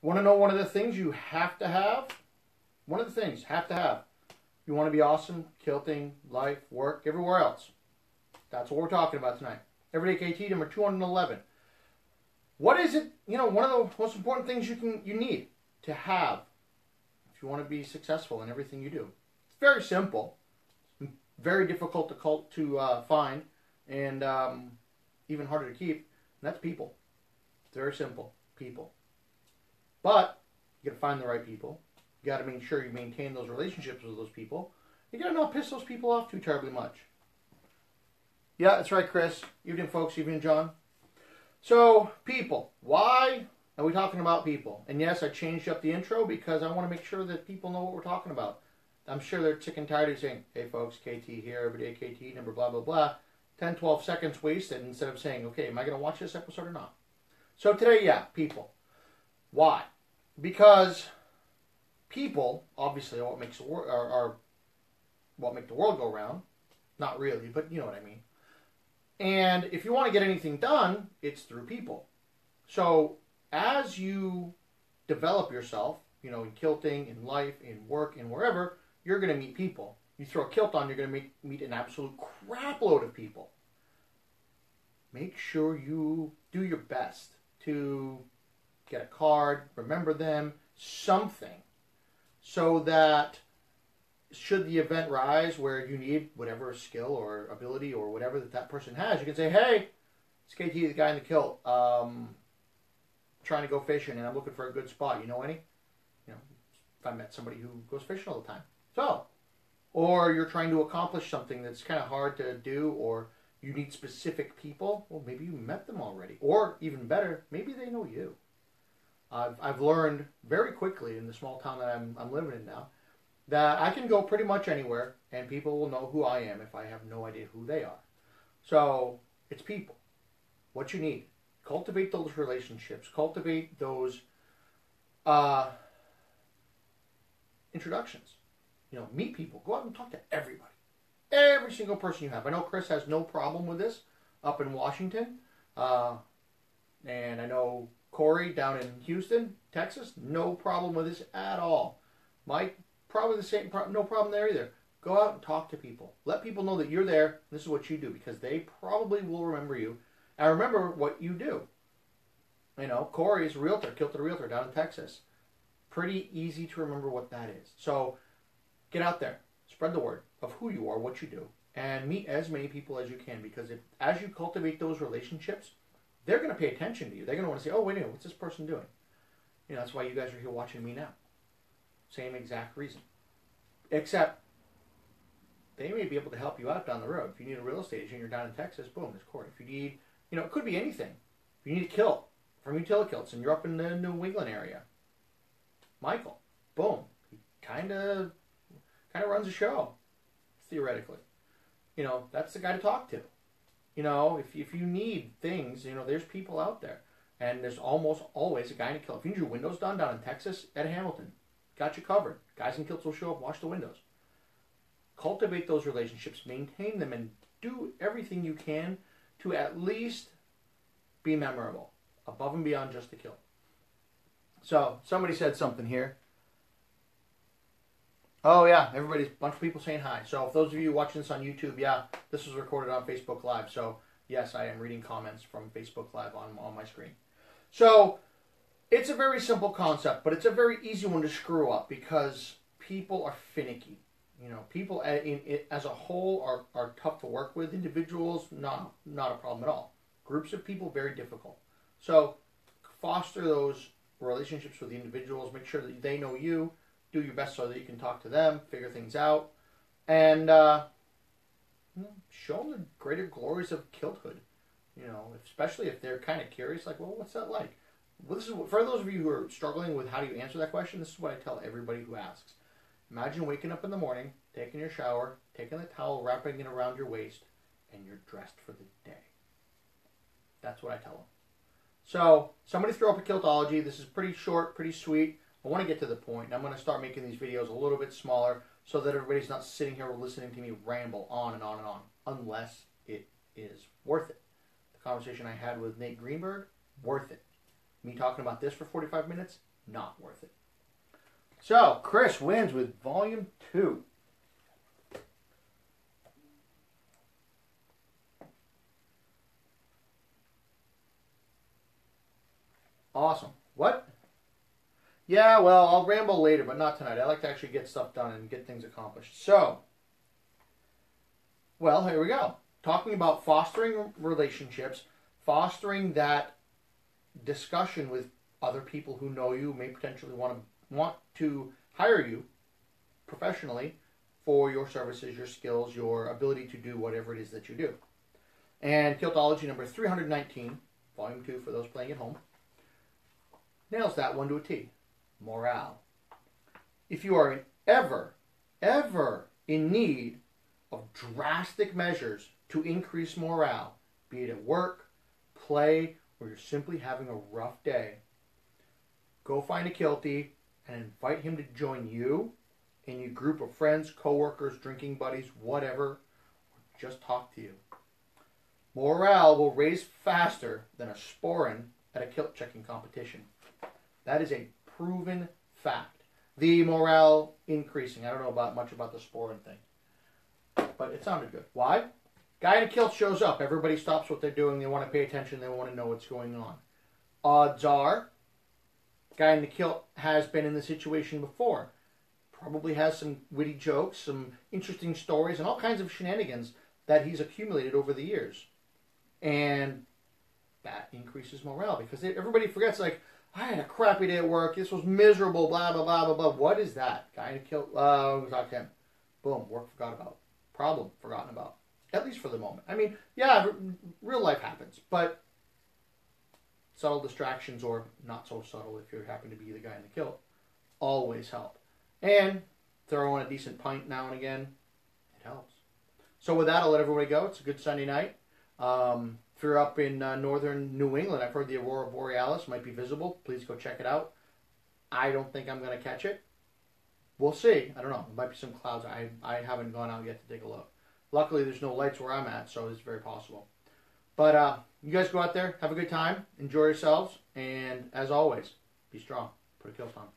Want to know one of the things you have to have? One of the things have to have. You want to be awesome, kilting, life, work, everywhere else. That's what we're talking about tonight. Everyday KT number 211. What is it? You know, one of the most important things you need to have if you want to be successful in everything you do. It's very simple. It's very difficult to find, and even harder to keep. And that's people. It's very simple. People. But you got to find the right people. You got to make sure you maintain those relationships with those people. You got to not piss those people off too terribly much. Yeah, that's right, Chris. Evening, folks. Evening, John. So, people. Why are we talking about people? And yes, I changed up the intro because I want to make sure that people know what we're talking about. I'm sure they're sick and tired of saying, hey, folks, KT here, everyday KT, number blah, blah, blah. 10, 12 seconds wasted instead of saying, okay, am I going to watch this episode or not? So today, yeah, people. Why? Because people, obviously, are what makes the world, are what make the world go round. Not really, but you know what I mean. And if you want to get anything done, it's through people. So as you develop yourself, you know, in kilting, in life, in work, in wherever, you're going to meet people. You throw a kilt on, you're going to meet an absolute crap load of people. Make sure you do your best to get a card, remember them, something, so that should the event rise where you need whatever skill or ability or whatever that person has, you can say, hey, it's KT, the guy in the kilt, trying to go fishing and I'm looking for a good spot. You know any? You know, if I met somebody who goes fishing all the time. So, or you're trying to accomplish something that's kind of hard to do, or you need specific people. Well, maybe you met them already. Or even better, maybe they know you. I've learned very quickly in the small town that I'm living in now that I can go pretty much anywhere and people will know who I am if I have no idea who they are. So it's people. What you need. Cultivate those relationships. Cultivate those introductions. You know, meet people. Go out and talk to everybody. Every single person you have. I know Chris has no problem with this up in Washington. And I know Corey down in Houston, Texas, no problem with this at all. Mike, probably the same, no problem there either. Go out and talk to people. Let people know that you're there. This is what you do because they probably will remember you. And remember what you do. You know, Corey's a realtor, Kilted realtor down in Texas. Pretty easy to remember what that is. So get out there. Spread the word of who you are, what you do, and meet as many people as you can because as you cultivate those relationships, they're going to pay attention to you. They're going to want to say, oh, wait a minute, what's this person doing? You know, that's why you guys are here watching me now. Same exact reason. Except they may be able to help you out down the road. If you need a real estate agent, you're down in Texas, boom, there's Corey. If you need, you know, it could be anything. If you need a kilt from Utility Kilts and you're up in the New England area, Michael, boom, he kind of runs a show, theoretically. You know, that's the guy to talk to. You know, if you need things, you know, there's people out there. And there's almost always a guy in a kilt. If you need your windows done down in Texas, Ed Hamilton, got you covered. Guys in kilts will show up, wash the windows. Cultivate those relationships, maintain them, and do everything you can to at least be memorable, above and beyond just the kilt. So, somebody said something here. Oh, yeah, everybody's, a bunch of people saying hi. So, if those of you watching this on YouTube, yeah, this was recorded on Facebook Live. So, yes, I am reading comments from Facebook Live on my screen. So, it's a very simple concept, but it's a very easy one to screw up because people are finicky. You know, people as a whole are tough to work with. Individuals, not a problem at all. Groups of people, very difficult. So, foster those relationships with the individuals. Make sure that they know you. Do your best so that you can talk to them, figure things out, and show them the greater glories of kilthood. You know, especially if they're kind of curious, like, well, what's that like? Well, this is for those of you who are struggling with how do you answer that question. This is what I tell everybody who asks. Imagine waking up in the morning, taking your shower, taking the towel, wrapping it around your waist, and you're dressed for the day. That's what I tell them. So somebody throw up a kiltology. This is pretty short, pretty sweet. I want to get to the point, and I'm going to start making these videos a little bit smaller so that everybody's not sitting here listening to me ramble on and on and on, unless it is worth it. The conversation I had with Nate Greenberg, worth it. Me talking about this for 45 minutes, not worth it. So, Chris wins with Volume 2. Awesome. What? Yeah, well, I'll ramble later, but not tonight. I like to actually get stuff done and get things accomplished. So, well, here we go. Talking about fostering relationships, fostering that discussion with other people who know you, may potentially want to hire you professionally for your services, your skills, your ability to do whatever it is that you do. And Kiltology number 319, Volume 2 for those playing at home, nails that one to a T. Morale. If you are ever in need of drastic measures to increase morale, be it at work, play, or you're simply having a rough day, go find a Kiltie and invite him to join you and your group of friends, coworkers, drinking buddies, whatever, or just talk to you. Morale will raise faster than a sporran at a kilt checking competition. That is a proven fact. The morale increasing. I don't know much about the sporran thing, but it sounded good. Why? Guy in a kilt shows up. Everybody stops what they're doing. They want to pay attention. They want to know what's going on. Odds are, guy in the kilt has been in the situation before. Probably has some witty jokes, some interesting stories, and all kinds of shenanigans that he's accumulated over the years. And that increases morale because everybody forgets, like, I had a crappy day at work. This was miserable, blah, blah, blah, blah, blah. What is that? Guy in a kilt, talk to him. Boom, work forgot about. Problem forgotten about. At least for the moment. I mean, yeah, real life happens, but subtle distractions, or not so subtle if you happen to be the guy in the kilt, always help. And throw in a decent pint now and again, it helps. So with that, I'll let everybody go. It's a good Sunday night. If you're up in northern New England, I've heard the Aurora Borealis might be visible. Please go check it out. I don't think I'm going to catch it. We'll see. I don't know. There might be some clouds. I haven't gone out yet to take a look. Luckily, there's no lights where I'm at, so it's very possible. But you guys go out there, have a good time, enjoy yourselves, and as always, be strong. Put a kilt on.